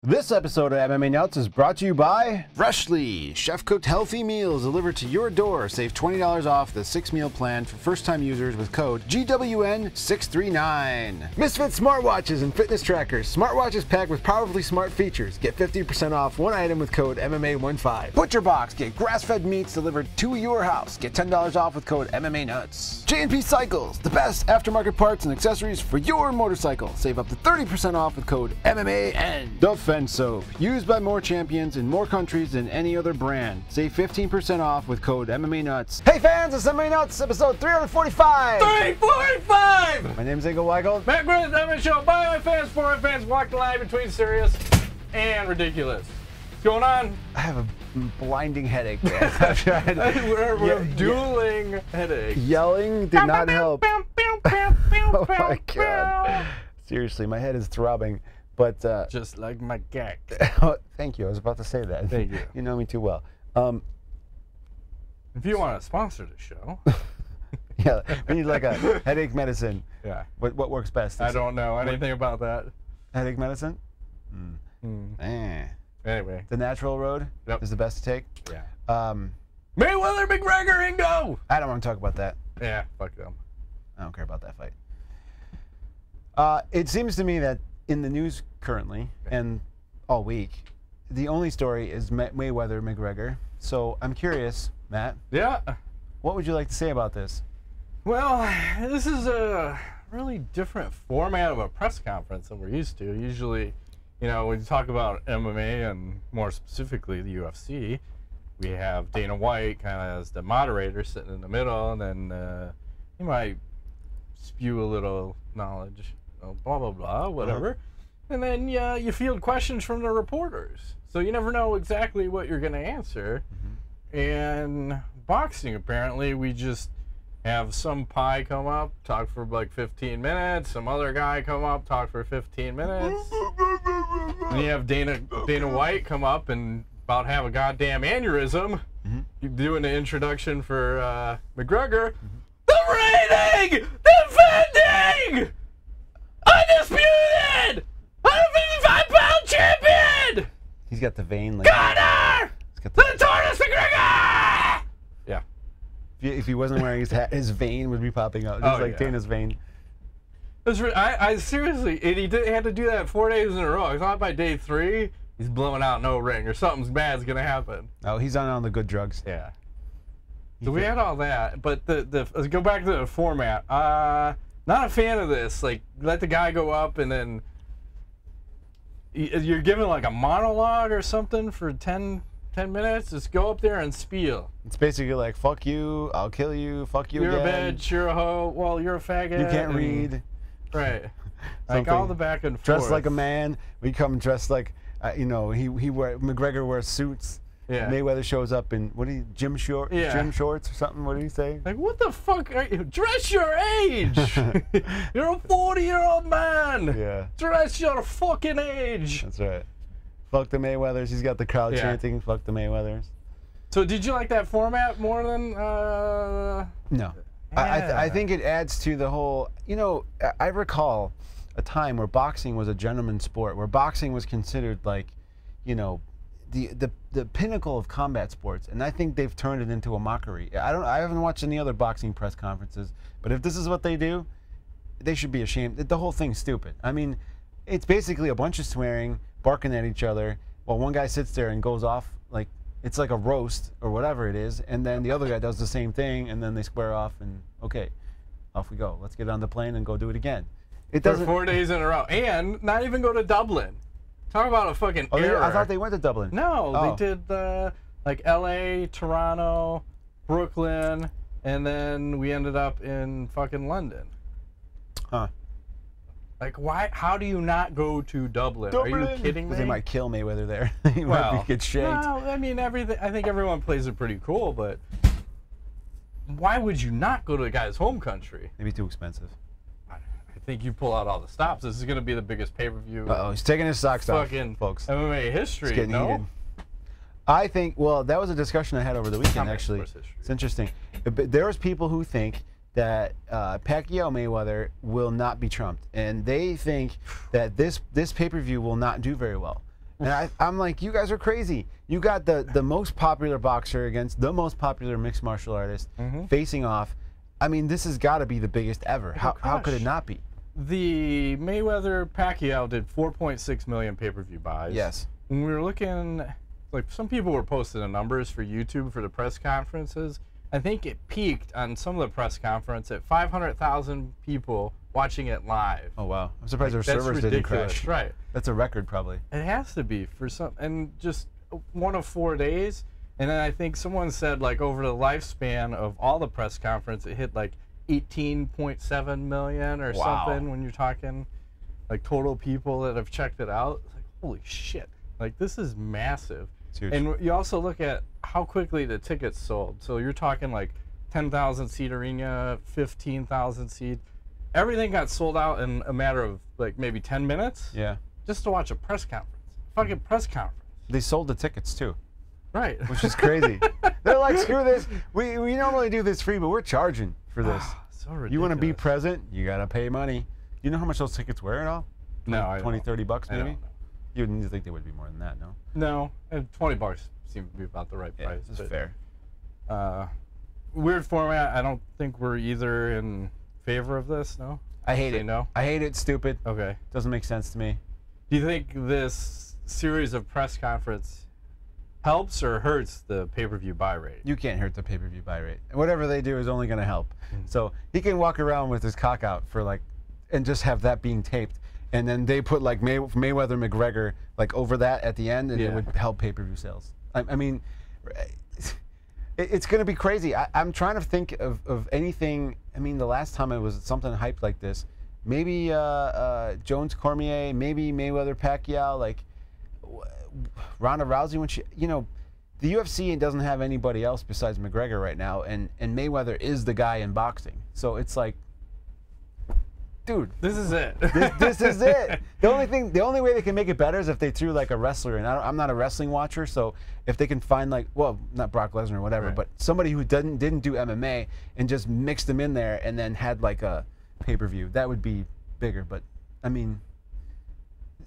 This episode of MMA Nuts is brought to you by Freshly. Chef-cooked healthy meals delivered to your door. Save $20 off the 6-meal plan for first-time users with code GWN639. Misfit smartwatches and fitness trackers. Smartwatches packed with powerfully smart features. Get 50% off one item with code MMA15. Butcher Box. Get grass-fed meats delivered to your house. Get $10 off with code MMA Nuts. J&P Cycles. The best aftermarket parts and accessories for your motorcycle. Save up to 30% off with code MMAN. Defense Soap, used by more champions in more countries than any other brand. Save 15% off with code MMA Nuts. Hey fans, it's MMA Nuts, episode 345! 345! My name's Ingo Weigel. Matt Griffith, MMA show by my fans, for my fans, walk the line between serious and ridiculous. What's going on? I have a blinding headache, man. I've tried. We're dueling headaches. Yelling did not help. Oh my god. Seriously, my head is throbbing. But just like my gag. Thank you. I was about to say that. Thank you. You know me too well. If you want to sponsor the show, yeah, we need like a headache medicine. Yeah. What works best? I don't know anything about that. Headache medicine? Anyway, the natural road is the best to take. Yeah. Mayweather, McGregor, Ingo. I don't want to talk about that. Yeah, fuck them. I don't care about that fight. It seems to me that in the news currently and all week, the only story is Mayweather McGregor. So I'm curious, Matt. Yeah. What would you like to say about this? Well, this is a really different format of a press conference than we're used to. Usually, you know, when you talk about MMA and more specifically the UFC, we have Dana White kind of as the moderator sitting in the middle, and then he might spew a little knowledge. Blah blah blah, whatever, and then you field questions from the reporters, so you never know exactly what you're going to answer. And boxing, apparently, we just have some pie come up, talk for like 15 minutes, some other guy come up, talk for 15 minutes, and you have Dana White come up and about have a goddamn aneurysm. Doing the introduction for McGregor. The reigning, defending, undisputed 155-pound champion! He's got the vein like Conor! The Tortoise McGregor! Yeah. If he wasn't wearing his hat, his vein would be popping out. Just like Dana's vein. I seriously, and he had to do that 4 days in a row. I thought by day 3, he's blowing out no ring or something bad's going to happen. Oh, he's on the good drugs. Yeah. So we had all that, but let's go back to the format. Not a fan of this. Like, let the guy go up and then you're given like a monologue or something for 10 minutes. Just go up there and spiel. It's basically like, fuck you, I'll kill you, fuck you you're again. You're a bitch, you're a hoe, well, you're a faggot. You can't read. Right. Like all the back and forth. Dressed like a man. We come dressed like, you know, McGregor wears suits. Yeah. Mayweather shows up in gym shorts or something. What did he say? Like, what the fuck are you? Dress your age. You're a 40-year-old man. Yeah. Dress your fucking age. That's right. Fuck the Mayweathers. He's got the crowd chanting. Fuck the Mayweathers. So did you like that format more than? No. Yeah. I think it adds to the whole. You know, I recall a time where boxing was a gentleman's sport, where boxing was considered like, you know, the pinnacle of combat sports, and I think they've turned it into a mockery. I haven't watched any other boxing press conferences, but if this is what they do, they should be ashamed. The whole thing's stupid. I mean, it's basically a bunch of swearing, barking at each other, while one guy sits there and goes off like it's like a roast or whatever it is, and then the other guy does the same thing, and then they square off, and okay, off we go. Let's get on the plane and go do it again. It doesn't. For 4 days in a row, and not even go to Dublin. Talk about a fucking error. I thought they went to Dublin. No, they did like L.A., Toronto, Brooklyn, and then we ended up in fucking London. Huh. Like, why? How do you not go to Dublin? Are you kidding me? They might kill Mayweather there. He might get shanked. No, I mean, everything. I think everyone plays it pretty cool, but why would you not go to the guy's home country? Maybe too expensive. I think you pull out all the stops. This is going to be the biggest pay-per-view. Uh-oh, he's taking his socks off, fucking folks. MMA history, it's getting heated. I think, well, that was a discussion I had over the weekend, actually. It's interesting. There was people who think that Pacquiao Mayweather will not be trumped, and they think that this pay-per-view will not do very well. And I'm like, you guys are crazy. You got the most popular boxer against the most popular mixed martial artist facing off. I mean, this has got to be the biggest ever. How could it not be? The Mayweather-Pacquiao did 4.6 million pay-per-view buys. Yes. When we were looking, like some people were posting the numbers for YouTube for the press conferences. I think it peaked on some of the press conference at 500,000 people watching it live. Oh wow! I'm surprised their servers didn't crash. Right. That's a record probably. It has to be for some, and just one of 4 days. And then I think someone said like over the lifespan of all the press conference, it hit like 18.7 million or something. When you're talking like total people that have checked it out, it's like holy shit! Like this is massive. And you also look at how quickly the tickets sold. So you're talking like 10,000 seat arena, 15,000 seat. Everything got sold out in a matter of like maybe 10 minutes. Yeah. Just to watch a press conference. Fucking press conference. They sold the tickets too. Right. Which is crazy. They're like, screw this. We normally do this free, but we're charging for this. So ridiculous. You want to be present, you got to pay money. You know how much those tickets were at all? No, I 20, don't. 30 bucks maybe? I don't know. You wouldn't think they would be more than that, no? No, and 20 bucks seems to be about the right price. That's fair. Weird format. I don't think we're either in favor of this, no? I hate it. No? I hate it. Stupid. Okay. Doesn't make sense to me. Do you think this series of press conference helps or hurts the pay-per-view buy rate? You can't hurt the pay-per-view buy rate. Whatever they do is only going to help. So he can walk around with his cock out for like, and just have that being taped. And then they put like Mayweather McGregor like over that at the end, and it would help pay-per-view sales. I mean, it's going to be crazy. I'm trying to think of anything. I mean, the last time it was something hyped like this, maybe Jones Cormier, maybe Mayweather Pacquiao, like Ronda Rousey when she, you know, the UFC doesn't have anybody else besides McGregor right now, and Mayweather is the guy in boxing. So it's like, dude, this is it. This is it. The only way they can make it better is if they threw like a wrestler in. I'm not a wrestling watcher, so if they can find like, well, not Brock Lesnar or whatever, but somebody who didn't do MMA and just mixed them in there and then had like a pay-per-view, that would be bigger. But I mean,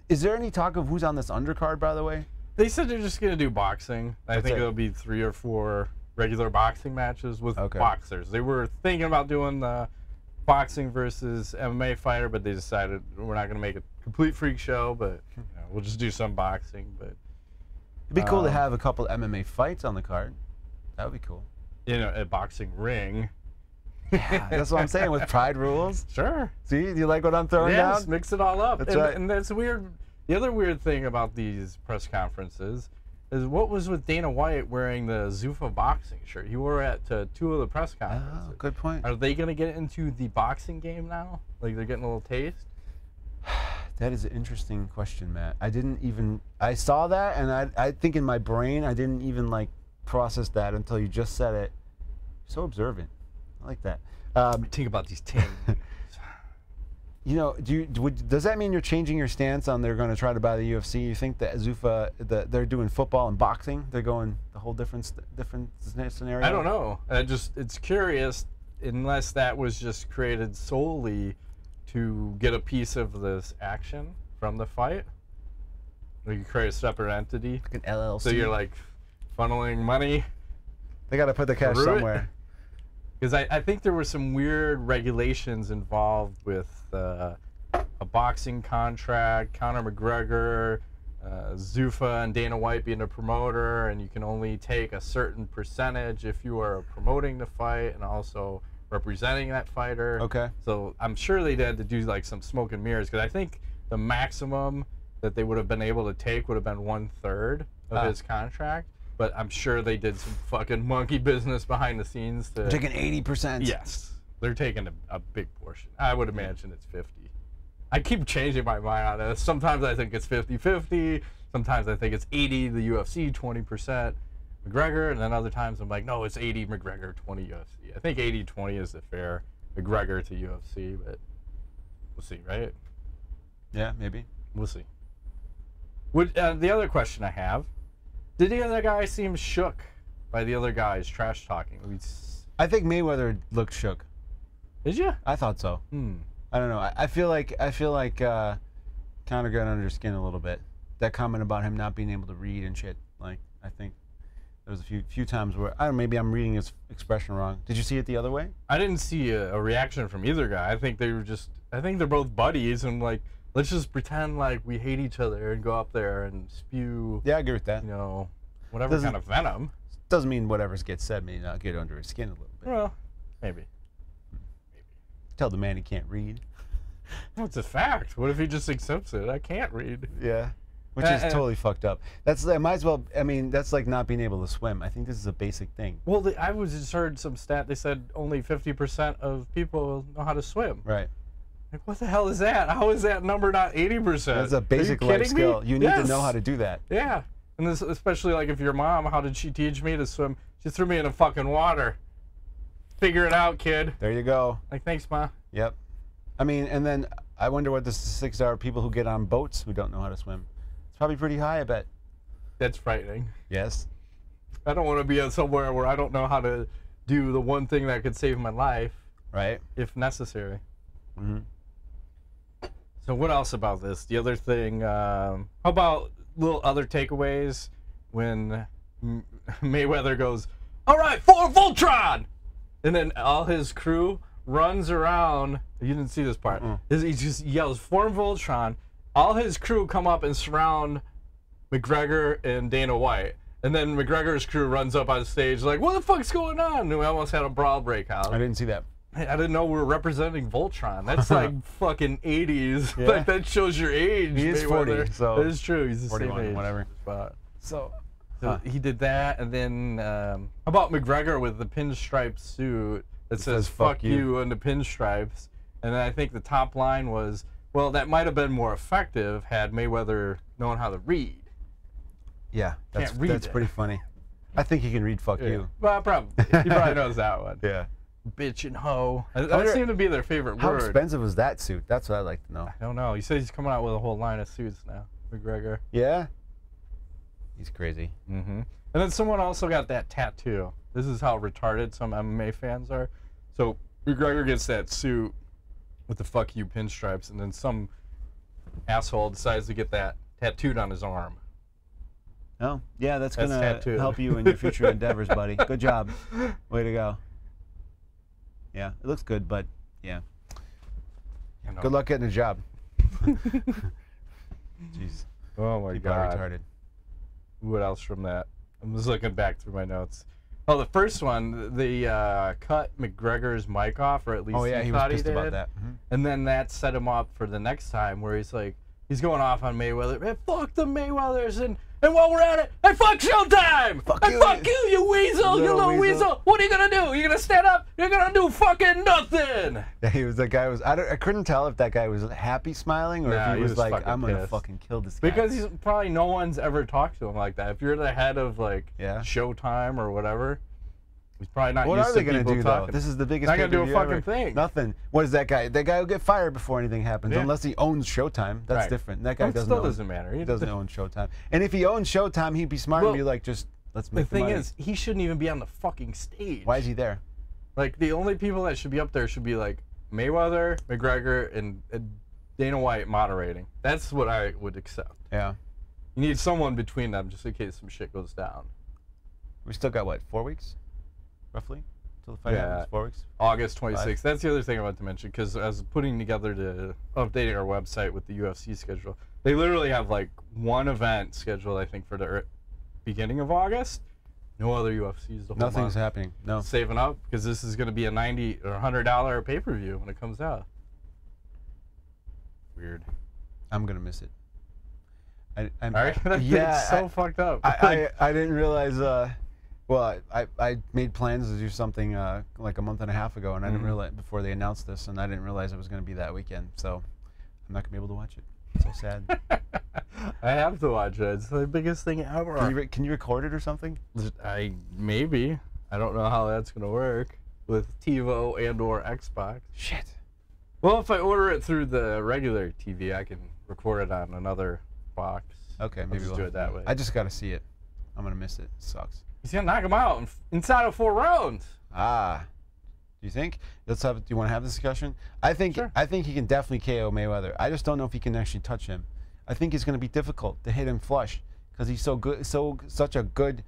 is there any talk of who's on this undercard, by the way? They said they're just gonna do boxing. I think it'll be 3 or 4 regular boxing matches with boxers. They were thinking about doing the boxing versus MMA fighter, but they decided we're not going to make a complete freak show, but you know, we'll just do some boxing. But it'd be cool to have a couple MMA fights on the card. That would be cool. You know, a boxing ring. Yeah, that's what I'm saying with Pride rules. Sure. See, do you like what I'm throwing down? Just mix it all up. That's right. And that's weird. The other weird thing about these press conferences is what was with Dana White wearing the Zuffa boxing shirt. He wore it to 2 of the press conferences. Oh, good point. Are they going to get into the boxing game now? Like they're getting a little taste? That is an interesting question, Matt. I saw that, and I think in my brain I didn't even like process that until you just said it. So observant. I like that. Think about these 10. You know, does that mean you're changing your stance on they're going to try to buy the UFC? You think that Zuffa, they're doing football and boxing? They're going the whole different scenario? I don't know. It's curious, unless that was just created solely to get a piece of this action from the fight. Like you create a separate entity. Like an LLC. So you're like funneling money. They got to put the cash somewhere. Because I think there were some weird regulations involved with a boxing contract, Conor McGregor, Zuffa and Dana White being a promoter, and you can only take a certain percentage if you are promoting the fight and also representing that fighter. Okay. So I'm sure they had to do like some smoke and mirrors, because I think the maximum that they would have been able to take would have been 1/3 of his contract. But I'm sure they did some fucking monkey business behind the scenes to... They're taking 80%. Yes. They're taking a big portion. I would imagine it's 50. I keep changing my mind on this. Sometimes I think it's 50-50. Sometimes I think it's 80 the UFC, 20% McGregor. And then other times I'm like, no, it's 80 McGregor, 20 UFC. I think 80-20 is the fair McGregor to UFC, but we'll see, right? Yeah, maybe. We'll see. The other question I have, did the other guy seem shook by the other guys trash talking? I think Mayweather looked shook. Did you? I thought so. I don't know. I feel like Conor got under his skin a little bit. that comment about him not being able to read and shit. Like, I think there was a few times where I don't know, maybe I'm reading his expression wrong. Did you see it the other way? I didn't see a reaction from either guy. I think they're both buddies and like, let's just pretend like we hate each other and go up there and spew. Yeah, I agree with that. You know, whatever kind of venom. Doesn't mean whatever gets said may not get under his skin a little bit. Well, maybe. Tell the man he can't read. Well, it's a fact. What if he just accepts it? I can't read. Yeah. Which is totally fucked up. That's, I might as well, I mean, that's like not being able to swim. I think this is a basic thing. Well, I just heard some stat. They said only 50% of people know how to swim. Right. Like, what the hell is that? How is that number not 80%? That's a basic life skill. You need to know how to do that. Yeah. And this, especially like if your mom, how did she teach me to swim? She threw me in the fucking water. Figure it out, kid. There you go. Like, thanks, Ma. Yep. I mean, and then I wonder what the statistics are of people who get on boats who don't know how to swim. It's probably pretty high, I bet. That's frightening. Yes. I don't want to be somewhere where I don't know how to do the one thing that could save my life. Right. If necessary. Mm-hmm. So what else about this? The other thing, how about little other takeaways when Mayweather goes, all right, for Voltron! And then all his crew runs around. You didn't see this part. He just yells, form Voltron. All his crew come up and surround McGregor and Dana White. And then McGregor's crew runs up on stage like, what the fuck's going on? And we almost had a brawl break out. I didn't see that. I didn't know we were representing Voltron. That's like fucking 80s. Yeah. Like, that shows your age. He is 40, so... That is true. He's the 41, same age. whatever. But, so he did that, and then how about McGregor with the pinstripe suit that says fuck you and the pinstripes. And then I think the top line was, well, that might have been more effective had Mayweather known how to read. Yeah, that's it. pretty funny. I think he can read fuck you. Well, probably. He probably knows that one. Yeah. Bitch and hoe. That seemed to be their favorite word. How expensive was that suit? That's what I'd like to know. I don't know. He says he's coming out with a whole line of suits now, McGregor. Yeah? He's crazy. Mm-hmm. And then someone also got that tattoo. This is how retarded some MMA fans are. So McGregor gets that suit with the fuck you pinstripes, and then some asshole decides to get that tattooed on his arm. Oh, yeah, that's going to help you in your future endeavors, buddy. Good job. Way to go. Yeah, it looks good, but yeah. Good luck getting a job. Jeez. Oh my People God. are retarded. What else from that? I'm just looking back through my notes. Oh, the first one, they cut McGregor's mic off, or at least he was pissed about that. Mm-hmm. And then that set him up for the next time where he's like, he's going off on Mayweather. Man, fuck the Mayweathers, and while we're at it, hey, fuck Showtime! Fuck you, you weasel, you little weasel! What are you gonna do? You gonna stand up? You're gonna do fucking nothing! Yeah, he was, that guy was, I couldn't tell if that guy was happy smiling or if he was like, I'm gonna fucking kill this guy. Because he's probably no one's ever talked to him like that. If you're the head of like Showtime or whatever, he's probably not used to people talking. What are they gonna do though? This is the biggest thing. Not gonna do a fucking thing. Nothing. What is that guy? That guy will get fired before anything happens, unless he owns Showtime. That's different. That guy doesn't matter. He doesn't own Showtime. And if he owned Showtime, he'd be smart and be like, just let's make the money. The thing is, he shouldn't even be on the fucking stage. Why is he there? Like, the only people that should be up there should be like Mayweather, McGregor, and Dana White moderating. That's what I would accept. Yeah. You need someone between them just in case some shit goes down. We still got what, 4 weeks, roughly? The fight happens, 4 weeks? August 26th. That's the other thing I wanted to mention, because I was putting together updating our website with the UFC schedule. They literally have like one event scheduled, I think, for the beginning of August. No other UFCs the whole month. Nothing's happening. No. Saving up, because this is going to be a $90 or $100 pay-per-view when it comes out. Weird. I'm going to miss it. It's so fucked up. I didn't realize... Well, I made plans to do something like a month and a half ago, and I didn't realize before they announced this, and I didn't realize it was going to be that weekend. So I'm not going to be able to watch it. It's so sad. I have to watch it. It's the biggest thing ever. Can you record it or something? Maybe. I don't know how that's going to work with TiVo and/or Xbox. Shit. Well, if I order it through the regular TV, I can record it on another box. Okay, maybe we'll do it that way. I just got to see it. I'm going to miss it. It sucks. He's gonna knock him out inside of 4 rounds. Ah, do you think? Do you want to have this discussion? I think he can definitely KO Mayweather. I just don't know if he can actually touch him. I think it's going to be difficult to hit him flush because he's so good, such a good,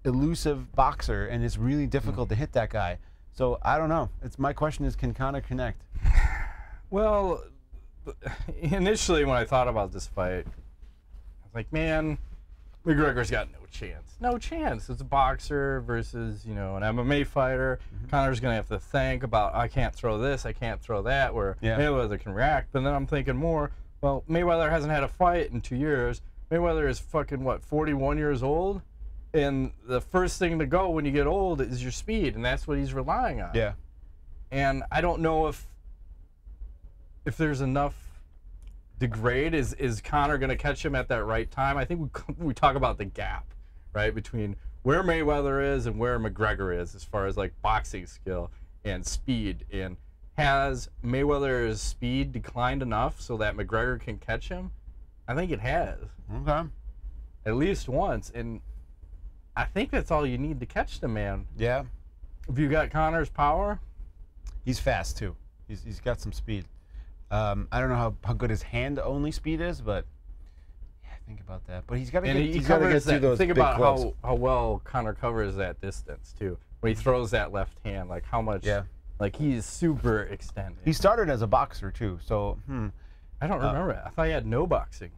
elusive boxer, and it's really difficult to hit that guy. So I don't know. My question is, can Conor connect? Well, initially when I thought about this fight, I was like, man, McGregor's got no chance. No chance. It's a boxer versus, you know, an MMA fighter. Conor's going to have to think about, I can't throw this, I can't throw that, where Mayweather can react. But then I'm thinking more, well, Mayweather hasn't had a fight in 2 years. Mayweather is fucking, what, 41 years old? And the first thing to go when you get old is your speed, and that's what he's relying on. Yeah. And I don't know if there's enough degrade. Is Conor going to catch him at that right time? I think we talk about the gap, right, between where Mayweather is and where McGregor is as far as like boxing skill and speed. And has Mayweather's speed declined enough so that McGregor can catch him? I think it has. Okay. At least once. And I think that's all you need to catch the man. Yeah. If you got Conor's power. He's fast too. He's got some speed. I don't know how good his hand-only speed is, but yeah, think about that. But he's got to get, he covers through those think big about gloves. how well Conor covers that distance too. When he throws that left hand, like how much, like he is super extended. He started as a boxer too, so I don't remember it. I thought he had no boxing.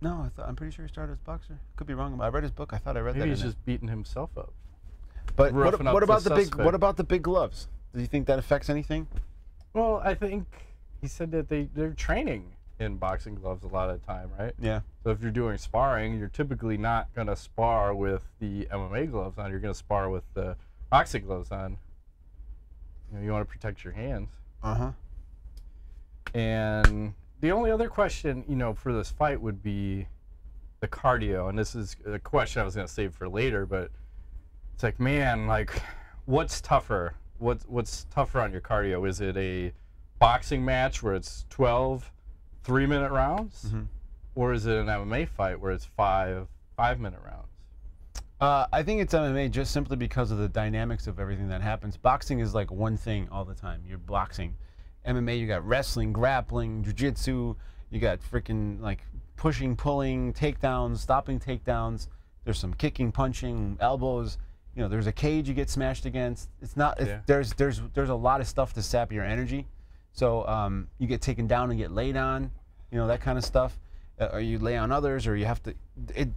No, I'm pretty sure he started as a boxer. Could be wrong. I read his book. I thought I read Maybe that. he's just beating himself up. But Roughing what up about the the big? suspect. What about the big gloves? Do you think that affects anything? Well, I think he said that they're training in boxing gloves a lot of the time, right? Yeah. So if you're doing sparring, you're typically not going to spar with the MMA gloves on. You're going to spar with the boxing gloves on. You know, you want to protect your hands. And the only other question, you know, for this fight would be the cardio. And this is a question I was going to save for later, but it's like, man, like, what's tougher? What's tougher on your cardio? Is it a boxing match where it's 12 3-minute rounds? Or is it an MMA fight where it's 5-minute rounds? I think it's MMA just simply because of the dynamics of everything that happens. Boxing is like one thing all the time. You're boxing. MMA, you got wrestling, grappling, jiu-jitsu. You got freaking like pushing, pulling, takedowns, stopping takedowns. There's some kicking, punching, elbows. You know, there's a cage you get smashed against. It's not. There's a lot of stuff to sap your energy. So you get taken down and get laid on. You know, that kind of stuff. Or you lay on others, or you have to.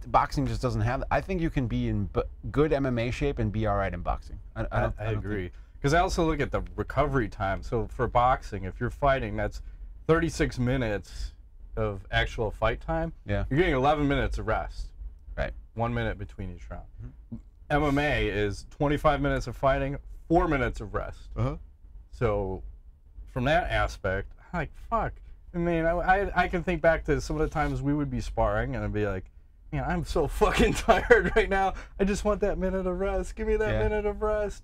Boxing just doesn't have. I think you can be in good MMA shape and be all right in boxing. I agree. Because I also look at the recovery time. So for boxing, if you're fighting, that's 36 minutes of actual fight time. Yeah. You're getting 11 minutes of rest. Right. 1 minute between each round. MMA is 25 minutes of fighting, 4 minutes of rest. So from that aspect, I'm like, fuck. I mean, I can think back to some of the times we would be sparring and I'd be like, man, I'm so fucking tired right now. I just want that minute of rest. Give me that minute of rest.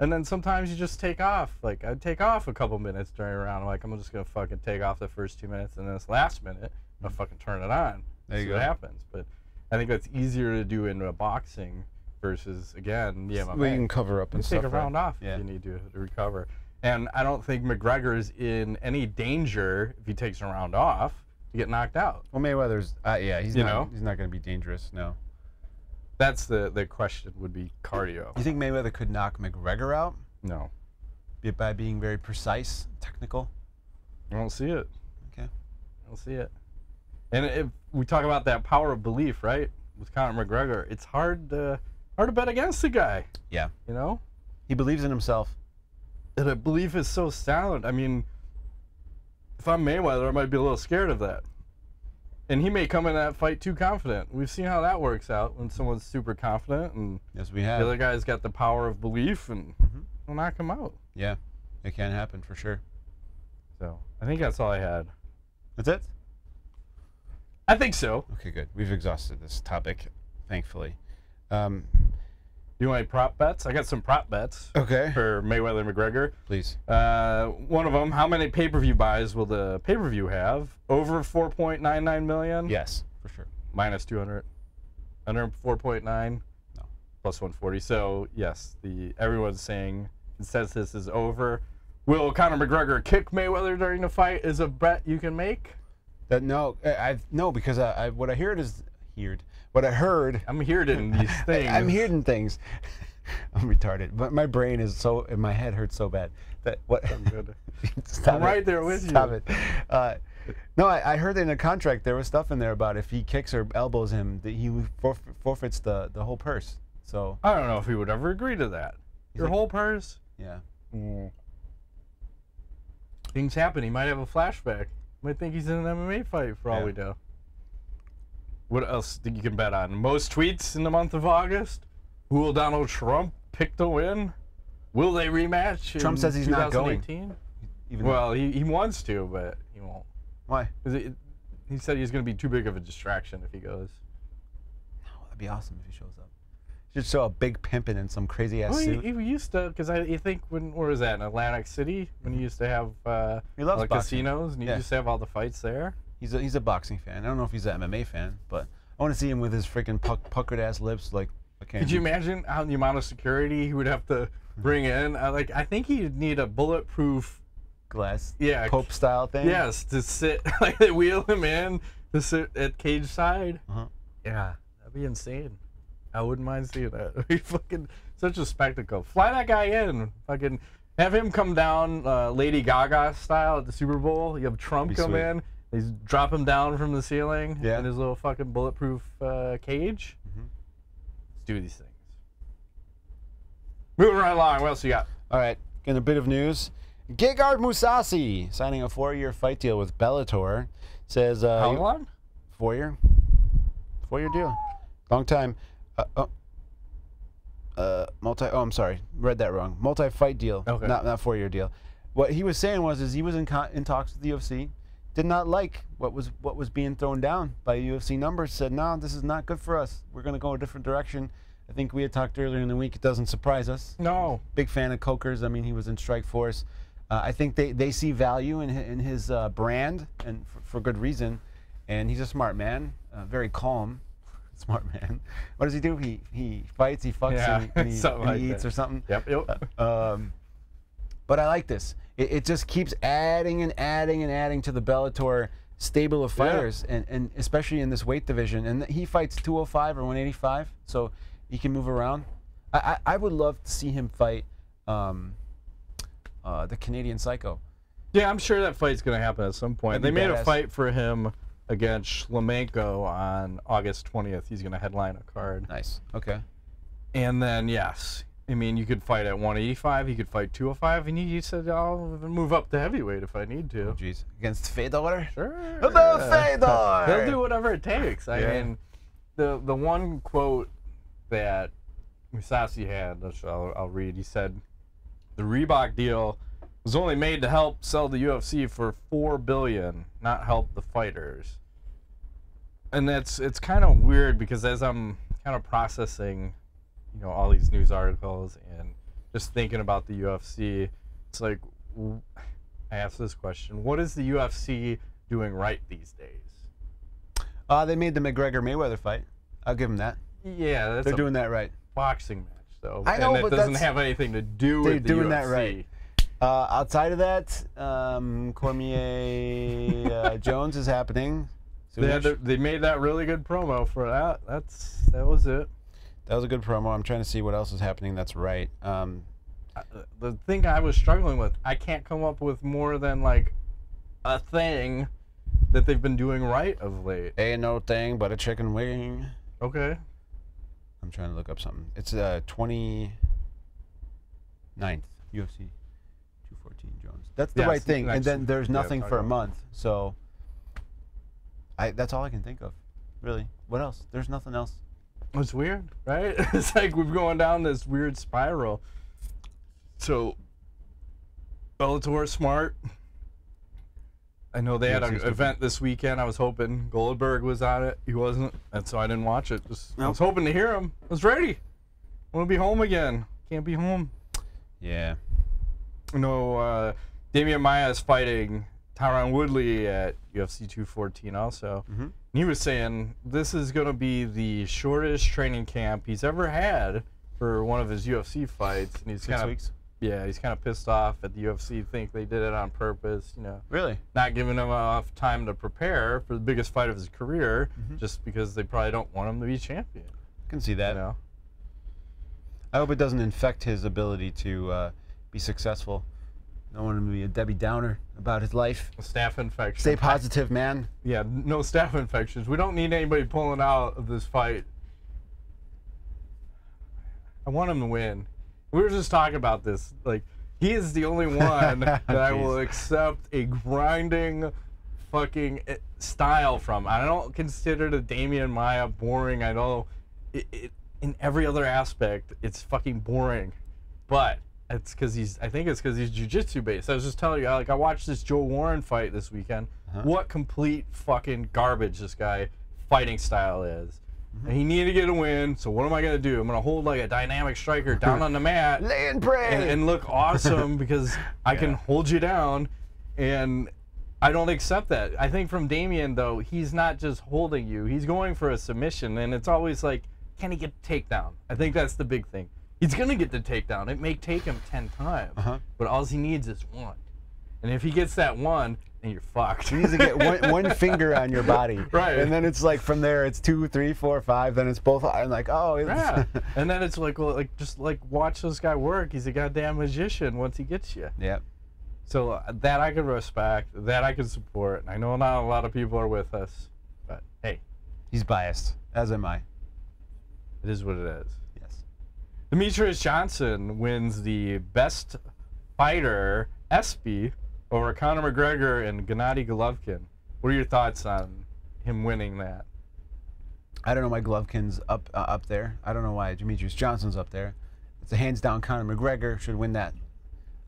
And then sometimes you just take off. Like, I'd take off a couple minutes during a round. I'm like, I'm just going to fucking take off the first 2 minutes, and then this last minute, I'm going to fucking turn it on. There you go. What happens. But I think that's easier to do in a boxing versus, again, the MMA. Well, you can cover up and stuff. Take a round off Yeah. if you need to recover. And I don't think McGregor's in any danger if he takes a round off to get knocked out. Well, Mayweather's, he's not going to be dangerous, no. That's the question would be cardio. You think Mayweather could knock McGregor out? No. By being very precise, technical? I don't see it. Okay. I don't see it. And if we talk about that power of belief, right, with Conor McGregor, it's hard to bet against the guy. Yeah. You know? He believes in himself. And the belief is so sound. I mean, if I'm Mayweather, I might be a little scared of that. And he may come in that fight too confident. We've seen how that works out when someone's super confident and Yes, we have. the other guy's got the power of belief and will knock him out. Yeah, it can happen for sure. So I think that's all I had. That's it? I think so. Okay, good. We've exhausted this topic, thankfully. You want any prop bets? I got some prop bets. Okay. For Mayweather and McGregor. Please. One of them, how many pay-per-view buys will the pay-per-view have? Over 4.99 million? Yes, for sure. Minus 200. Under 4.9? No. Plus 140. So, yes, everyone's saying consensus is over. Will Conor McGregor kick Mayweather during the fight is a bet you can make? That no, no, because what I heard is what I heard. I'm hearing these things. I'm hearing things. I'm retarded, but my brain is so, and my head hurts so bad that what. I'm good. Stop I'm right there with you. Stop it. No, I heard in a contract there was stuff in there about if he kicks or elbows him, that he forfeits the whole purse. So I don't know if he would ever agree to that. Your whole purse? Yeah. Things happen. He might have a flashback. Might think he's in an MMA fight for all we know. What else think you can bet on? Most tweets in the month of August? Who will Donald Trump pick to win? Will they rematch? Trump says he's not going. Well, he wants to, but he won't. Why? He said he's going to be too big of a distraction if he goes. No, that'd be awesome if he shows up. He should show a big pimpin' in some crazy ass suit. He used to, because I think where was that, in Atlantic City, when he used to have he loves like casinos, and he used to have all the fights there. He's a boxing fan. I don't know if he's an MMA fan, but I want to see him with his freaking puckered ass lips. Like, could you imagine how the amount of security he would have to bring in? I think he'd need a bulletproof glass, Pope style thing. Yes, to sit, like they wheel him in to sit at cage side. Yeah, that'd be insane. I wouldn't mind seeing that. It'd be fucking such a spectacle. Fly that guy in. Fucking have him come down Lady Gaga style at the Super Bowl. You have Trump come in. They drop him down from the ceiling in his little fucking bulletproof cage. Let's do these things. Moving right along. What else you got? All right. Getting a bit of news. Gegard Mousasi signing a 4-year fight deal with Bellator. Says how long? 4-year. 4-year deal. Long time. I'm sorry, read that wrong. Multi-fight deal, not 4-year deal. What he was saying was he was in talks with the UFC, did not like what was being thrown down by UFC numbers. Said, no, this is not good for us. We're going to go a different direction. I think we had talked earlier in the week. It doesn't surprise us. No. Big fan of Cokers. I mean, he was in Strikeforce. I think they see value in his brand, and for good reason. And he's a smart man, very calm. Smart man. What does he do? He fights, he fucks, and he eats or something. Yep. But I like this. It just keeps adding and adding and adding to the Bellator stable of fighters, and especially in this weight division. And he fights 205 or 185, so he can move around. I would love to see him fight the Canadian Psycho. Yeah, I'm sure that fight's going to happen at some point. They made a fight for him against Shlemenko on August 20th. He's going to headline a card. Nice. Okay. And then, yes, I mean, you could fight at 185. He could fight 205. And he said, I'll move up to heavyweight if I need to. Oh, jeez. Against Fedor? Sure. The Fedor! He'll do whatever it takes. I mean, the one quote that Mousasi had, which I'll read, he said, the Reebok deal was only made to help sell the UFC for $4 billion, not help the fighters. And it's kind of weird because as I'm kind of processing, you know, all these news articles and just thinking about the UFC, it's like, I asked this question: what is the UFC doing right these days? They made the McGregor-Mayweather fight. I'll give them that. Yeah, they're doing that right. Boxing match, though. I know, and but it doesn't have anything to do with the doing UFC. that right. Outside of that, Cormier Jones is happening. They made that really good promo for that. That was it. That was a good promo. I'm trying to see what else is happening that's right. The thing I was struggling with, I can't come up with more than like a thing that they've been doing right of late. Ain't no thing but a chicken wing. Okay. I'm trying to look up something. It's 29th UFC 214 Jones. That's the right thing. And then there's nothing for a month. So that's all I can think of. Really. What else? There's nothing else. It's weird, right? It's like we're going down this weird spiral. So Bellator smart. I know they had an event this weekend. I was hoping Goldberg was on it. He wasn't, and so I didn't watch it. I was hoping to hear him. I was ready. I want to be home again. Can't be home. Yeah. No, Demian Maia is fighting Tyron Woodley at UFC 214 also. And he was saying this is going to be the shortest training camp he's ever had for one of his UFC fights. And he's 6 weeks? Yeah, he's kind of pissed off at the UFC. Think they did it on purpose, you know. Really? Not giving him enough time to prepare for the biggest fight of his career, just because they probably don't want him to be champion. I can see that. You know? I hope it doesn't infect his ability to be successful. I don't want him to be a Debbie Downer about his life. A staph infection. Stay positive, man. Yeah, no staph infections. We don't need anybody pulling out of this fight. I want him to win. We were just talking about this. Like, he is the only one that I will accept a grinding fucking style from. I don't consider the Demian Maia boring. I know in every other aspect, it's fucking boring. But it's because I think it's because he's jiu-jitsu based. I was just telling you, like, I watched this Joe Warren fight this weekend. What complete fucking garbage this guy fighting style is. And he needed to get a win, so what am I going to do? I'm going to hold like a dynamic striker down on the mat. Lay and pray! And look awesome because I can hold you down. And I don't accept that. I think from Demian, though, he's not just holding you. He's going for a submission, and it's always like, can he get the takedown? I think that's the big thing. He's going to get the takedown. It may take him 10 times, but all he needs is one. And if he gets that one, then you're fucked. You need to get one finger on your body. Right. And then it's like from there, it's 2, 3, 4, 5. Then it's both. I'm like, oh. Yeah. And then it's like, well, just watch this guy work. He's a goddamn magician once he gets you. Yep. So that I can respect. That I can support. And I know not a lot of people are with us, but hey. He's biased, as am I. It is what it is. Yes. Demetrious Johnson wins the Best Fighter ESPY over Conor McGregor and Gennady Golovkin. What are your thoughts on him winning that? I don't know why Golovkin's up there. I don't know why Demetrious Johnson's up there. It's a hands down Conor McGregor should win that.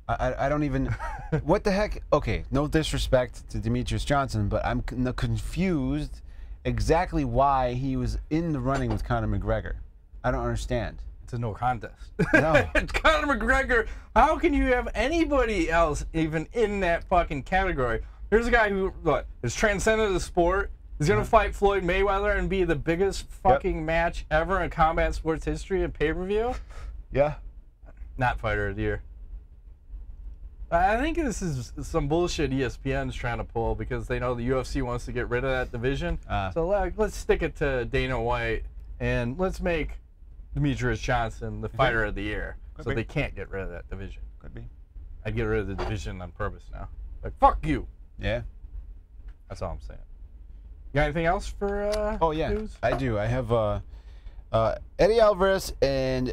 I don't even... What the heck? Okay, no disrespect to Demetrious Johnson, but I'm confused exactly why he was in the running with Conor McGregor. I don't understand. It's a no contest. No. It's Conor McGregor. How can you have anybody else even in that fucking category? Here's a guy who, what, has transcended the sport. He's going to fight Floyd Mayweather and be the biggest fucking match ever in combat sports history and pay-per-view? Yeah. Not fighter of the year. I think this is some bullshit ESPN's trying to pull because they know the UFC wants to get rid of that division. So let's stick it to Dana White and let's make Demetrious Johnson the fighter of the year. So they can't get rid of that division. Could be. I'd get rid of the division on purpose now. Like, fuck you. Yeah. That's all I'm saying. You got anything else for oh, yeah. news? I do. I have Eddie Alvarez and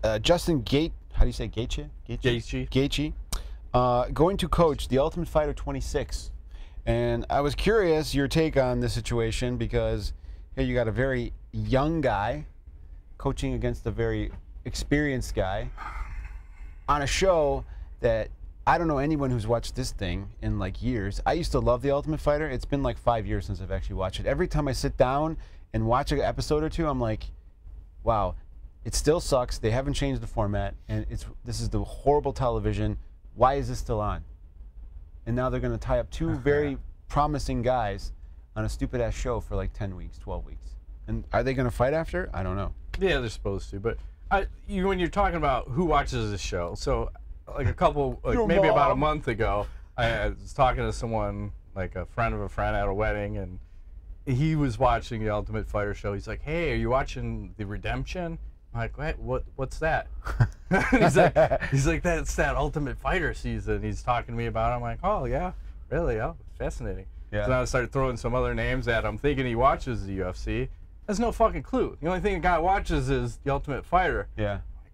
Justing Gaetje. How do you say Gaethje? Gaethje. Going to coach the Ultimate Fighter 26. And I was curious your take on this situation because here you got a very young guy coaching against a very experienced guy on a show that I don't know anyone who's watched this thing in like years. I used to love The Ultimate Fighter. It's been like 5 years since I've actually watched it. Every time I sit down and watch an episode or two, I'm like, wow, it still sucks. They haven't changed the format, and this is the horrible television. Why is this still on? And now they're going to tie up two very promising guys on a stupid-ass show for like 10 weeks, 12 weeks. And are they going to fight after? I don't know. Yeah, they're supposed to. But when you're talking about who watches this show, so like maybe about a month ago, I was talking to someone, like a friend of a friend at a wedding, and he was watching the Ultimate Fighter show. He's like, hey, are you watching The Redemption? I'm like, what's that? he's like, that's that Ultimate Fighter season. He's talking to me about it. I'm like, oh, yeah, really? Oh, fascinating. Yeah. So now I started throwing some other names at him, thinking he watches the UFC. Has no fucking clue. The only thing the guy watches is the Ultimate Fighter. Yeah. Like,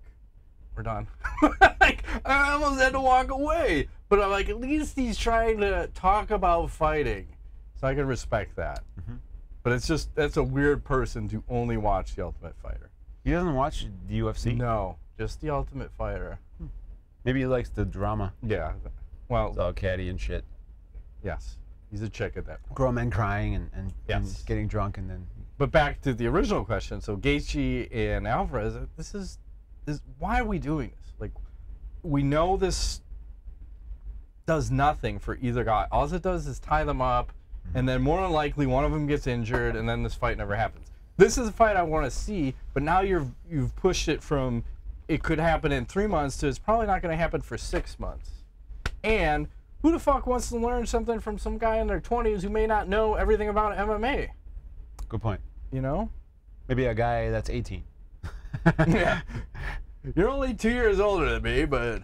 we're done. Like, I almost had to walk away. But I'm like, at least he's trying to talk about fighting. So I can respect that. But it's just, that's a weird person to only watch the Ultimate Fighter. He doesn't watch the UFC? No, just the Ultimate Fighter. Maybe he likes the drama. Yeah. Well, it's all catty and shit. Yes. He's a chick at that point. Grown men crying and getting drunk and then... But back to the original question. So Gaethje and Alvarez, this is why are we doing this? Like, we know this does nothing for either guy. All it does is tie them up, and then more than likely one of them gets injured, and then this fight never happens. This is a fight I want to see, but now you've pushed it from it could happen in 3 months to it's probably not going to happen for 6 months. And who the fuck wants to learn something from some guy in their 20s who may not know everything about MMA? Good point. You know? Maybe a guy that's 18. Yeah. You're only 2 years older than me, but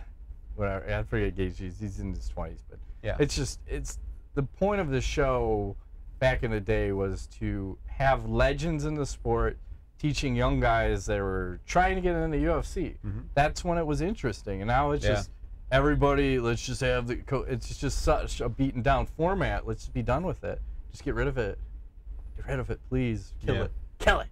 whatever. I forget Gaethje. He's in his 20s, but yeah. It's the point of the show back in the day was to have legends in the sport teaching young guys that were trying to get into the UFC. That's when it was interesting, and now it's just everybody. Let's just have it's just such a beaten down format. Let's just be done with it. Just get rid of it. Get rid of it, please. Kill it. Kill it.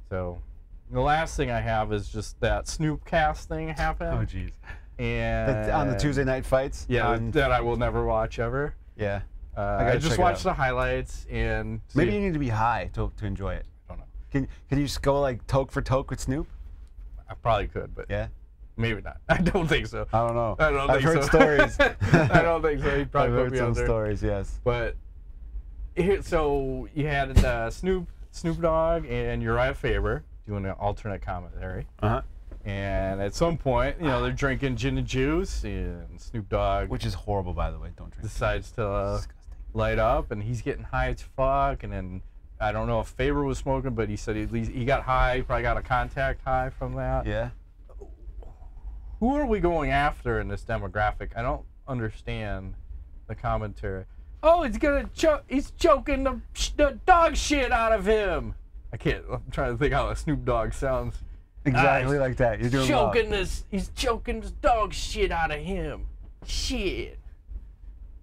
So, the last thing I have is just that Snoopcast thing happened. Oh, jeez. And that's on the Tuesday night fights? Yeah, that I will never watch ever. Yeah. I just watched the highlights and... Maybe you need to be high to enjoy it. I don't know. Can you just go like toke for toke with Snoop? I probably could, but... Yeah? Maybe not. I don't think so. I don't know. I've heard stories. I don't think so. He'd probably put me out there. Stories, yes. But, so you had Snoop Dogg and Uriah Faber doing an alternate commentary. And at some point, you know, they're drinking gin and juice, and Snoop Dogg, which is horrible, by the way. Don't drink. Decides to light up, and he's getting high as fuck. And then I don't know if Faber was smoking, but he said at least he got high. He probably got a contact high from that. Yeah. Who are we going after in this demographic? I don't understand the commentary. Oh, he's choking the dog shit out of him. I can't. I'm trying to think how a Snoop Dogg sounds. Exactly like that. You're doing choking He's choking this dog shit out of him. Shit.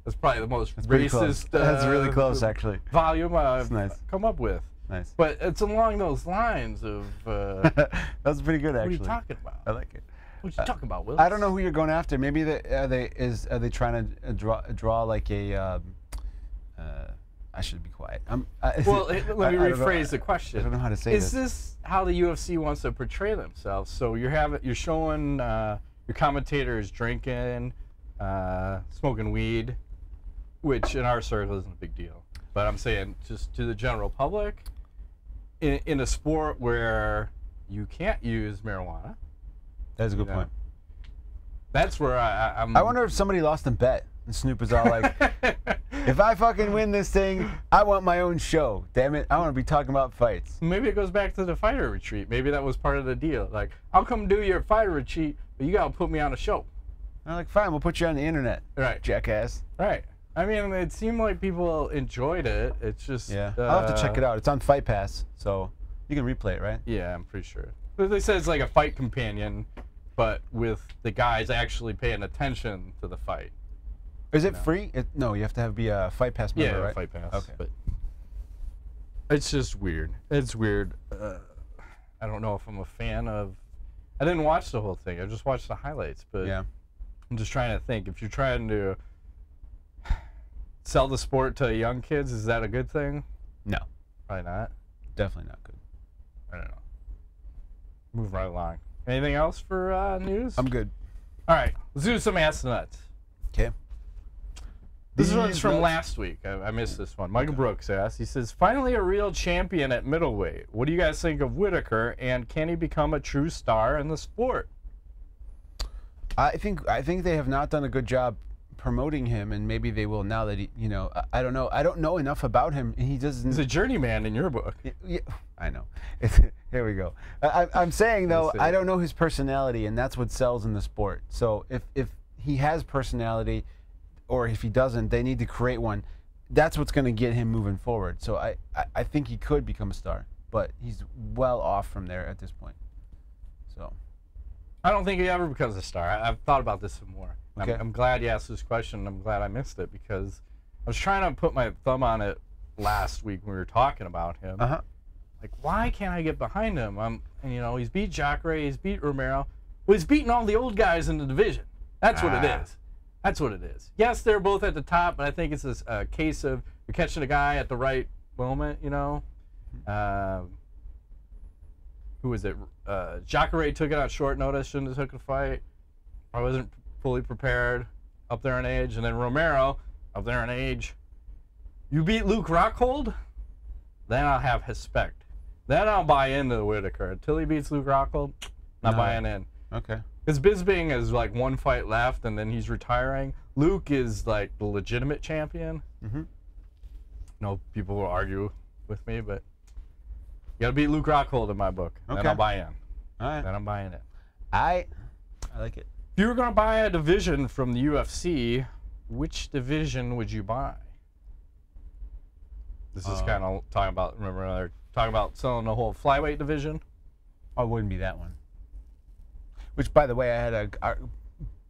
That's probably the most racist. That's really close, actually. Volume I've nice. come up with. Nice. But it's along those lines of. That's pretty good, actually. What are you talking about? I like it. What you talking about, Will? I don't know who you're going after. Maybe are they trying to draw like a? I should be quiet. Well, let me rephrase the question. I don't know how to say this. Is this how the UFC wants to portray themselves? So you're showing your commentators drinking, smoking weed, which in our circle isn't a big deal. But I'm saying just to the general public, in a sport where you can't use marijuana. That's a good point. That's where I'm. I wonder if somebody lost a bet. And Snoop is all like, if I fucking win this thing, I want my own show. Damn it, I want to be talking about fights. Maybe it goes back to the fighter retreat. Maybe that was part of the deal. Like, I'll come do your fighter retreat, but you got to put me on a show. I'm like, fine, we'll put you on the internet. Right. Jackass. Right. I mean, it seemed like people enjoyed it. It's just... Yeah. I'll have to check it out. It's on Fight Pass, so you can replay it, right? Yeah, I'm pretty sure. But they said it's like a fight companion, but with the guys actually paying attention to the fight. Is it free? No, you have to be a Fight Pass member, right? Yeah, Fight Pass. Okay. But it's just weird. It's weird. I don't know if I'm a fan of... I didn't watch the whole thing. I just watched the highlights. But yeah. I'm just trying to think. If you're trying to sell the sport to young kids, is that a good thing? No. Probably not. Definitely not good. I don't know. Move right along. Anything else for news? I'm good. All right. Let's do some ass nuts. Okay. This one's from last week. I missed this one. Michael Brooks asked, he says, finally a real champion at middleweight. What do you guys think of Whittaker, and can he become a true star in the sport? I think they have not done a good job promoting him, and maybe they will now that he, you know, I don't know. I don't know enough about him. He doesn't. He's a journeyman in your book. Yeah, I know. Here we go. I'm saying, though, I don't know his personality, and that's what sells in the sport. So if he has personality, or if he doesn't, they need to create one. That's what's going to get him moving forward. So I think he could become a star, but he's well off from there at this point. So I don't think he ever becomes a star. I've thought about this some more. Okay. I'm glad you asked this question. I'm glad I missed it, because I was trying to put my thumb on it last week when we were talking about him. Like, why can't I get behind him? And, you know, he's beat Jacare, he's beat Romero. Well, he's beating all the old guys in the division. That's what it is. That's what it is. Yes, they're both at the top, but I think it's a case of you're catching a guy at the right moment, you know. Who was it? Jacare took it on short notice, shouldn't have took the fight. I wasn't fully prepared, up there in age. And then Romero, up there in age. You beat Luke Rockhold, then I'll have respect. Then I'll buy into Whittaker. Until he beats Luke Rockhold, Not buying in. Okay. Because Bisping is like one fight left, and then he's retiring. Luke is like the legitimate champion. No, people will argue with me, but you gotta beat Luke Rockhold in my book. Okay. Then I'll buy in. All right. Then I'm buying it. I like it. If you were gonna buy a division from the UFC, which division would you buy? This is kind of talking about. Remember, they're talking about selling the whole flyweight division. Oh, it wouldn't be that one. Which, by the way, I had a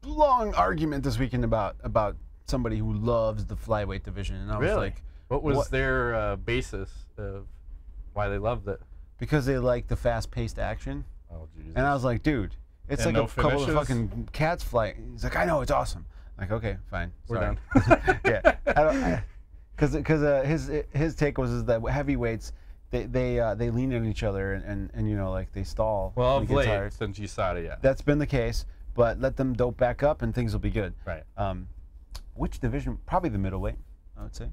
long argument this weekend about somebody who loves the flyweight division, and I was like, what was their basis of why they loved it? Because they like the fast-paced action. Oh, Jesus. And I was like, dude, it's like a couple of fucking cats flying. He's like, I know, it's awesome. I'm like, okay, fine. We're done. Yeah. Because his take was that heavyweights, they lean on each other and you know, like they stall. Well, when of they get late, tired. since you saw it, yeah. That's been the case, but let them dope back up and things will be good. Right. Which division? Probably the middleweight, I would say.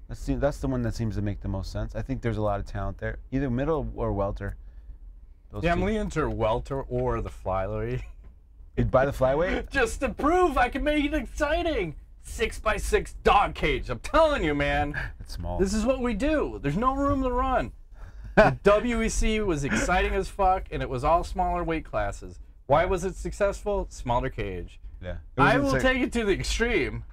That's the one that seems to make the most sense. I think there's a lot of talent there, either middle or welter. Yeah, I'm leaning to welter or the flyweight. You'd buy the flyweight? Just to prove I can make it exciting. 6x6 dog cage. I'm telling you, man. It's small. This is what we do. There's no room to run. The WEC was exciting as fuck, and it was all smaller weight classes. Why was it successful? Smaller cage. Yeah. I will take it to the extreme.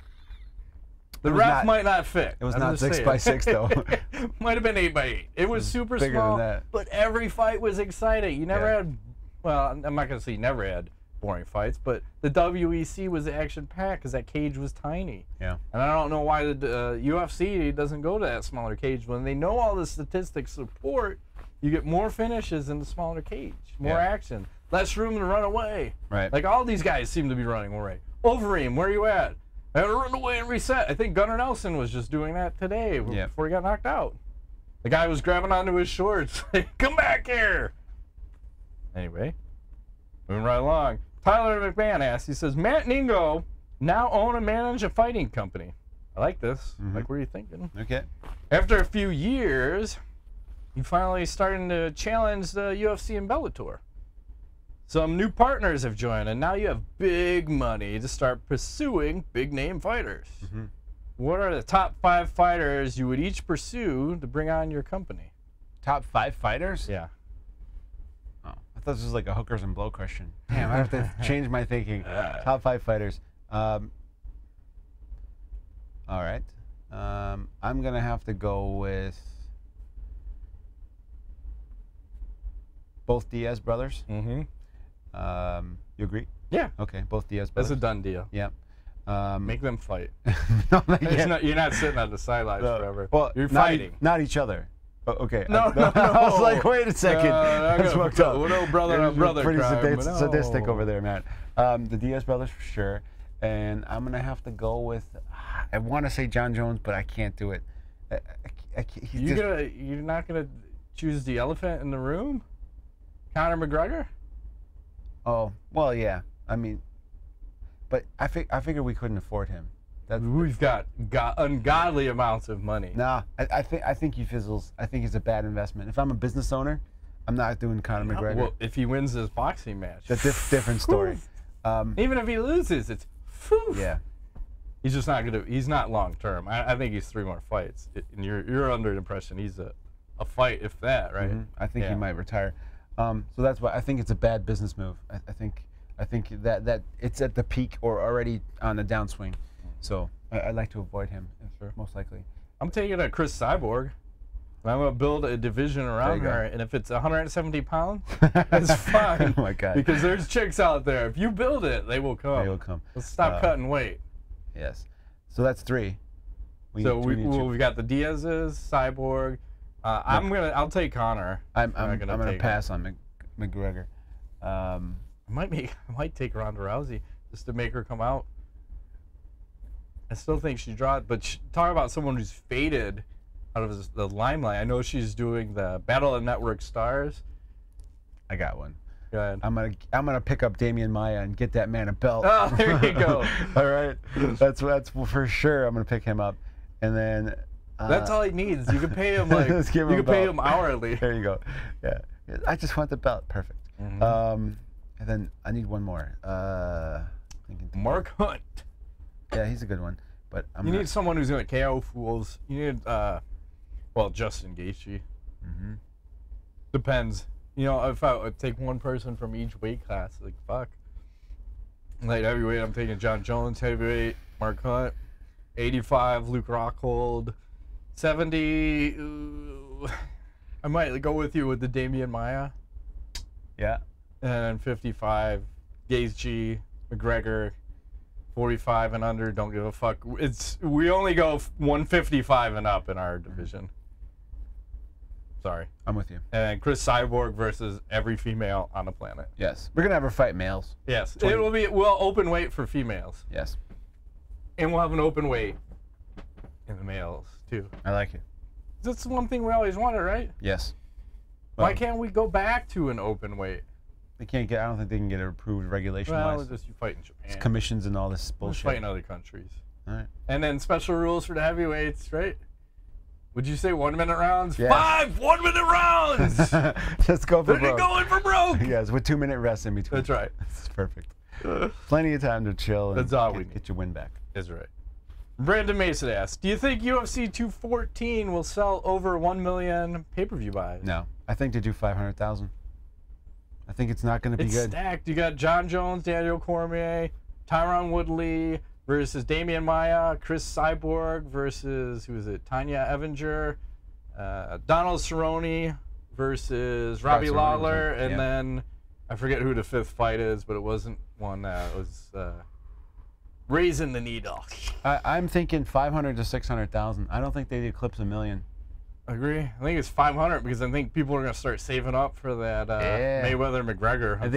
The ref might not fit. It was not 6x6 though. Might have been 8x8. It was super bigger small, than that. but every fight was exciting. You never had, well, I'm not going to say you never had boring fights, but the WEC was action-packed because that cage was tiny. Yeah. And I don't know why the UFC doesn't go to that smaller cage when they know all the statistics support you get more finishes in the smaller cage, more action, less room to run away. Right. Like all these guys seem to be running away. Overeem, where you at? I had to run away and reset. I think Gunnar Nelson was just doing that today before he got knocked out. The guy was grabbing onto his shorts. Come back here. Anyway, moving right along. Tyler McMahon asks, he says, Matt and Ingo now own and manage a fighting company. I like this. Like, what are you thinking? Okay. After a few years, you finally starting to challenge the UFC and Bellator. Some new partners have joined, and now you have big money to start pursuing big-name fighters. What are the top 5 fighters you would each pursue to bring on your company? Top 5 fighters? Yeah. Oh, I thought this was like a hookers and blow question. Damn, I have to change my thinking. Top 5 fighters. All right. I'm going to have to go with both Diaz brothers. You agree? Yeah. Okay, both Diaz brothers. That's a done deal. Yeah. Make them fight. No, You're not sitting on the sidelines forever. Well, you're fighting. Not each other. Oh, okay. No. I was like, wait a second. That's fucked up. No brother on brother pretty crime, sadistic over there, man. The Diaz brothers for sure. And I'm going to have to go with, I want to say John Jones, but I can't do it. You're not going to choose the elephant in the room? Conor McGregor? Oh, well, yeah. I mean, but I figure we couldn't afford him. We've got ungodly amounts of money. Nah, I think he fizzles. I think it's a bad investment. If I'm a business owner, I'm not doing Conor McGregor. Well, if he wins this boxing match, that's a different story. Even if he loses, it's yeah. He's just not gonna. He's not long term. I think he's 3 more fights. And you're under the impression he's a fight, if that, right? I think he might retire. So that's why I think it's a bad business move. I think that it's at the peak or already on the downswing. So I'd like to avoid him, most likely. I'm taking a Chris Cyborg. And I'm going to build a division around her, and if it's 170 pounds, it's fine. Oh my God. Because there's chicks out there. If you build it, they will come. They will come. Let's stop cutting weight. Yes. So that's 3. We got the Diaz's, Cyborg. I'll take Conor. I'm gonna pass on McGregor. I might take Ronda Rousey just to make her come out. I still think she dropped, but talk about someone who's faded out of the limelight. I know she's doing the Battle of Network Stars. I got one. Go ahead. I'm gonna pick up Demian Maia and get that man a belt. Oh, there you go. All right, that's for sure. I'm gonna pick him up, and then that's all he needs. You can pay him pay him hourly. There you go. Yeah, I just want the belt. Perfect. And then I need one more. Mark Hunt. Yeah, he's a good one. But you need someone who's going to KO fools. You need, Justing Gaethje. Depends. You know, if I would take one person from each weight class, like, fuck. Light heavyweight, I'm taking John Jones. Heavyweight, Mark Hunt. 85, Luke Rockhold. 70, I might go with you with the Demian Maia. Yeah. And 55, Gaethje, McGregor. 45 and under, don't give a fuck. We only go 155 and up in our division. Sorry. I'm with you. And Chris Cyborg versus every female on the planet. Yes. We're going to have her fight males. Yes. It will be, we'll open weight for females. Yes. And we'll have an open weight in the males, too. I like it. That's one thing we always wanted, right? Yes. Well, why can't we go back to an open weight? They can't get, I don't think they can get it approved regulation-wise. Well, just you fight in Japan. It's commissions and all this bullshit. Just fight in other countries. All right. And then special rules for the heavyweights, right? Would you say 1 minute rounds? Yes. 5 1-minute rounds! Let's go for broke. Going for broke! Yes, with 2 minute rests in between. That's right. That's perfect. Plenty of time to chill and get your win back. That's right. Brandon Mason asks, do you think UFC 214 will sell over 1 million pay-per-view buys? No. I think they do 500,000. I think it's not going to be good. It's stacked. You got John Jones, Daniel Cormier, Tyron Woodley versus Demian Maia, Chris Cyborg versus, who is it, Tanya Evinger, Donald Cerrone versus Robbie Lawler, and then I forget who the 5th fight is, but it wasn't one that was raising the needle. I'm thinking 500 to 600,000. I don't think they'd eclipse 1 million. Agree. I think it's 500 because I think people are going to start saving up for that Maywether McGregor. Have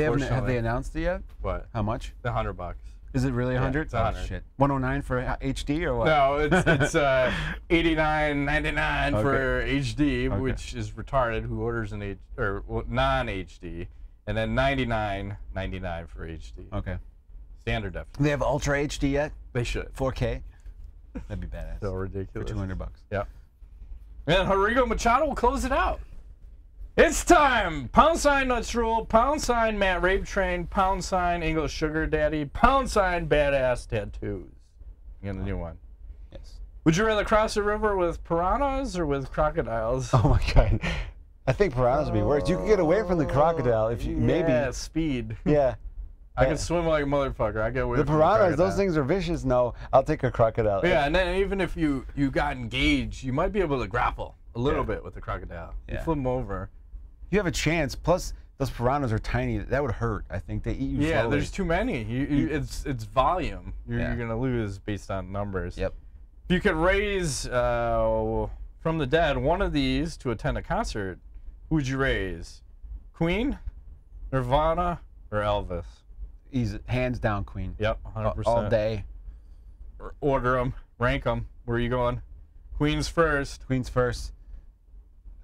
they announced it yet? What? How much? The $100. Is it really 100? It's 100. Oh, shit. 109 for HD or what? No, it's $89.99 for HD, which is retarded. Who orders an non-HD, and then $99.99 for HD. Okay. Standard def. They have Ultra HD yet? They should. 4K. That'd be badass. So ridiculous. For $200. Yeah. And Rodrigo Machado will close it out. It's time! Pound sign Nuts Rule, pound sign Matt Rape Train, pound sign English Sugar Daddy, pound sign Badass Tattoos. You got a new one. Yes. Would you rather cross the river with piranhas or with crocodiles? Oh my god. I think piranhas would be worse. You could get away from the crocodile if you maybe. Speed. Yeah. I can swim like a motherfucker. I get away from piranhas, those things are vicious. No, I'll take a crocodile. Yeah, and then even if you got engaged, you might be able to grapple a little bit with the crocodile. You flip them over. You have a chance. Plus, those piranhas are tiny. That would hurt. I think they eat you slowly. There's too many. It's volume. You're gonna lose based on numbers. Yep. If you could raise from the dead one of these to attend a concert, who would you raise? Queen, Nirvana, or Elvis? He's hands down Queen. Yep, 100%. All day. Order them, rank them. Where are you going? Queen's first. Queen's first.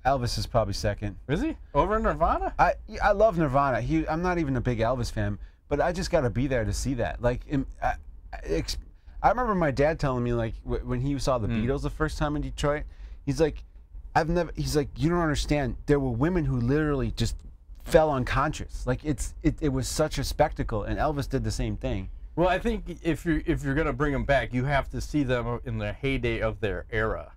Elvis is probably second. Is he? Over Nirvana? I love Nirvana. I'm not even a big Elvis fan, but I just got to be there to see that. Like, I remember my dad telling me, like, when he saw the Beatles the first time in Detroit, he's like, he's like, you don't understand. There were women who literally just fell unconscious. Like, it was such a spectacle, and Elvis did the same thing. Well, I think if you're gonna bring them back, you have to see them in the heyday of their era.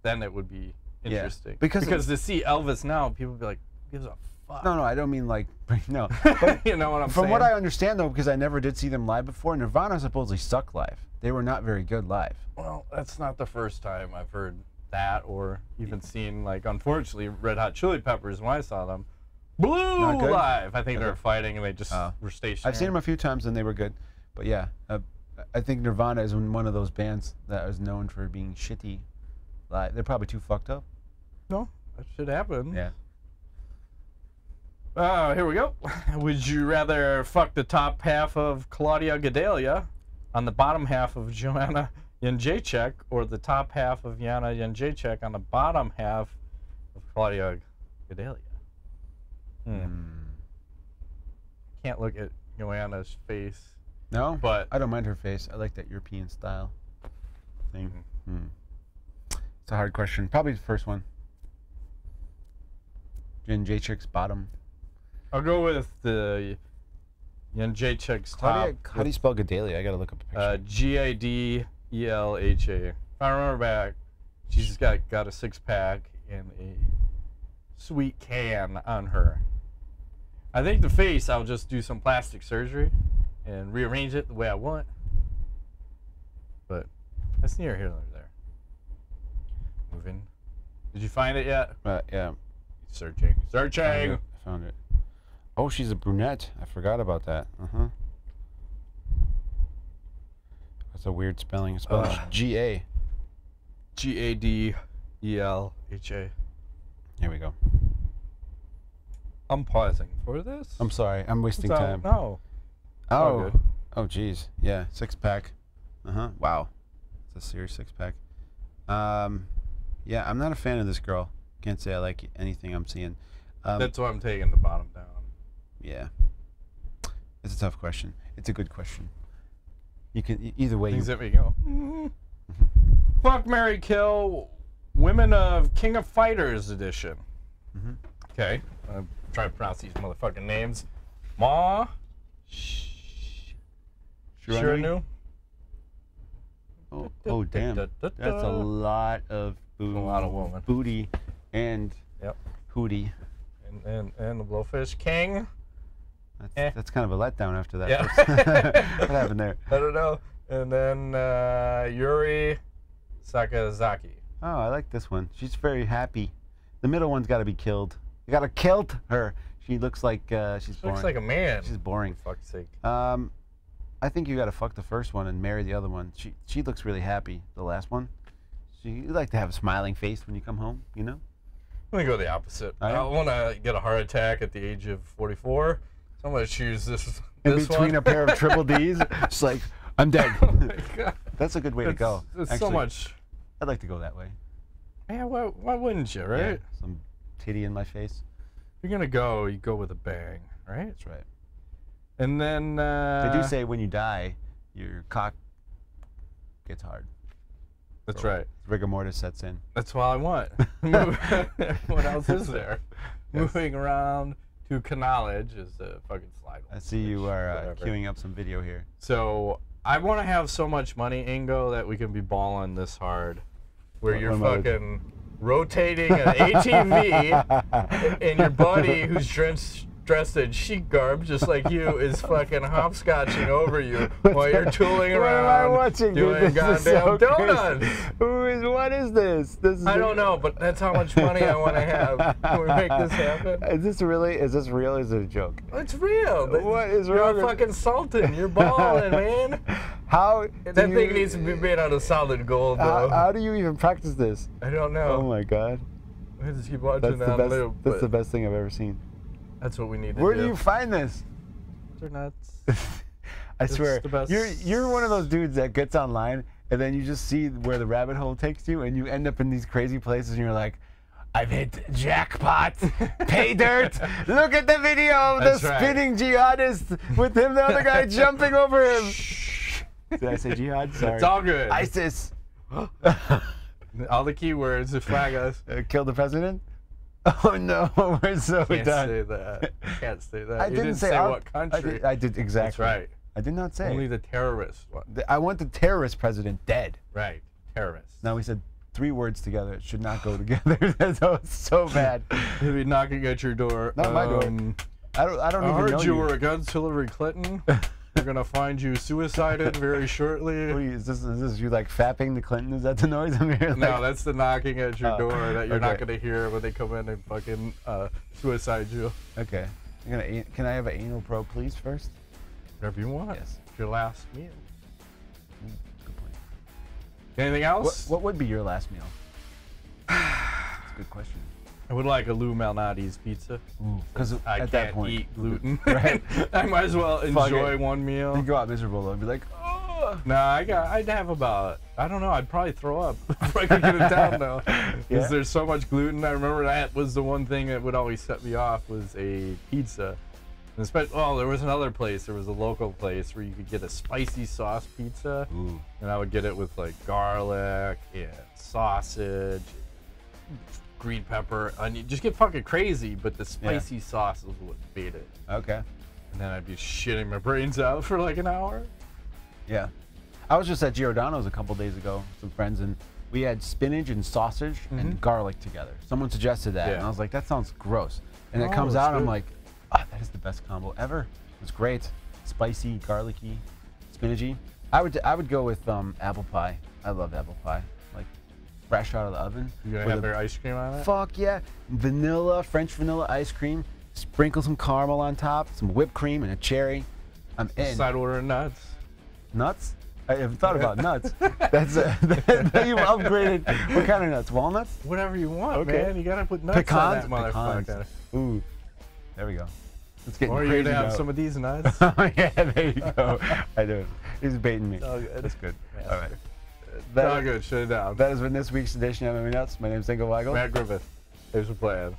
Then it would be interesting. Yeah, because to see Elvis now, people would be like, who gives a fuck? No, I don't mean like, no. But you know what I'm saying? From what I understand, though, because I never did see them live before, Nirvana supposedly sucked live. They were not very good live. Well, that's not the first time I've heard that, or even seen, like, unfortunately, Red Hot Chili Peppers when I saw them. Blue live. I think they were fighting and they just were stationary. I've seen them a few times and they were good. But yeah, I think Nirvana is one of those bands that is known for being shitty live. They're probably too fucked up. No, that should happen. Yeah. Here we go. Would you rather fuck the top half of Cladiua Gadelha on the bottom half of Joanna Jędrzejczyk, or the top half of Joanna Jędrzejczyk on the bottom half of Cladiua Gadelha? Can't look at Joanna's face. No, but I don't mind her face. I like that European style thing. It's a hard question. Probably the first one. Jędrzejczyk's bottom. I'll go with the Jędrzejczyk's top. How do you spell Gadelha? I gotta look up a picture. Gadelha. If I remember back, she's got a 6-pack and a sweet can on her. I think the face, I'll just do some plastic surgery and rearrange it the way I want. But that's neither here nor there. Moving. Did you find it yet? Yeah. Searching. I found it. Oh, she's a brunette. I forgot about that. That's a weird spelling. It's spelled G-A. Gadelha. Here we go. I'm pausing for this. I'm sorry. I'm wasting time. No. Oh. Oh, geez. Yeah. 6-pack. Wow. It's a serious 6-pack. Yeah, I'm not a fan of this girl. Can't say I like anything I'm seeing. That's why I'm taking the bottom down. Yeah. It's a tough question. It's a good question. You can either way. Things that we go. Fuck, marry, kill. Women of King of Fighters edition. Okay. I'm trying to pronounce these motherfucking names. Shiranui. Oh, damn. That's a lot of booty. A lot of woman. Booty and hootie. And the Blowfish King. That's kind of a letdown after that. Yeah. What happened there? I don't know. And then Yuri Sakazaki. Oh, I like this one. She's very happy. The middle one's got to be killed. You got to kill her. She looks like she's boring. Looks like a man. She's boring. For fuck's sake. I think you got to fuck the first one and marry the other one. She looks really happy. The last one. You like to have a smiling face when you come home, you know? Let me go the opposite. I want to get a heart attack at the age of 44. So I'm going to choose this In between a pair of triple Ds, it's like, I'm dead. Oh my God. That's a good way to go. It's so much. I'd like to go that way. Yeah, why wouldn't you, right? Yeah, some titty in my face. If you're going to go, you go with a bang, right? That's right. And then... they do say when you die, your cock gets hard. That's right. Rigor mortis sets in. That's what I want. What else is there? Yes. Moving around to knowledge is a fucking slide. I see you are queuing up some video here. So I want to have so much money, Ingo, that we can be balling this hard, where you're fucking rotating an ATV, and your buddy who's dressed in chic garb, just like you, is fucking hopscotching over you while you're tooling around. What am I watching, doing goddamn donuts. What is this? I don't know, but that's how much money I want to have. Can we make this happen? Is this really? Is this real? Or is it a joke? It's real. What is wrong? You're fucking salting. You're balling, man. How? That thing needs to be made out of solid gold, though. How do you even practice this? I don't know. Oh my God. I just keep watching that loop. That's the best thing I've ever seen. That's what we need to do. Where do you find this? They're nuts. I swear, you're one of those dudes that gets online and then you just see where the rabbit hole takes you and you end up in these crazy places and you're like, I've hit jackpot, pay dirt, look at the video of the spinning jihadist with him, the other guy jumping over him. Did I say jihad? Sorry. It's all good. ISIS. All the keywords to flag us. Kill the president? Oh no, we're so done. Can't say that. Can't say that. I You didn't say what country. I did exactly. That's right. I did not say. Only the terrorist one. I want the terrorist president dead. Right. Terrorist. Now we said 3 words together. It should not go together. That's so bad. He'll be knocking at your door. Not my door. I don't even know you. I heard you were against Hillary Clinton. We're gonna find you suicided very shortly. What are you, is this you like fapping the Clinton? Is that the noise I'm hearing? No, that's the knocking at your door that you're not gonna hear when they come in and fucking suicide you. Okay. Can I have an anal probe, please, first? Whatever you want. Yes. Your last meal. Good point. Anything else? What would be your last meal? That's a good question. I would like a Lou Malnati's pizza. Because I at can't that point, eat gluten. Right. I might as well enjoy one meal. You go out miserable though and be like, oh. Nah, I'd have about, I don't know, I'd probably throw up if I could get it down though. Because there's so much gluten. I remember that was the one thing that would always set me off was a pizza. And there was another place. There was a local place where you could get a spicy sauce pizza. Ooh. And I would get it with like garlic and sausage, green pepper, onion. Just get fucking crazy, but the spicy sauce is what made it. Okay. And then I'd be shitting my brains out for like an hour. Yeah. I was just at Giordano's a couple days ago with some friends, and we had spinach and sausage and garlic together. Someone suggested that, and I was like, that sounds gross. And it comes out, I'm like, oh, that is the best combo ever. It's great. Spicy, garlicky, spinachy. I would go with apple pie. I love apple pie. Like, fresh out of the oven. You gonna have your ice cream on it? Fuck yeah. Vanilla, French vanilla ice cream. Sprinkle some caramel on top, some whipped cream, and a cherry. I'm in. Side order of nuts. Nuts? I haven't thought about nuts. That's you've upgraded. What kind of nuts? Walnuts? Whatever you want, man. You gotta put nuts Pecans? on that motherfucker. Pecans. Ooh. There we go. It's getting or crazy. you're gonna have now. some of these nuts. Yeah, there you go. I do. He's baiting me. All good. That's good. Yeah. All right. All good. Shut it down. That has been this week's edition of MMA Nuts. My name's Ingo Weigel. Matt Griffith. Here's the plan.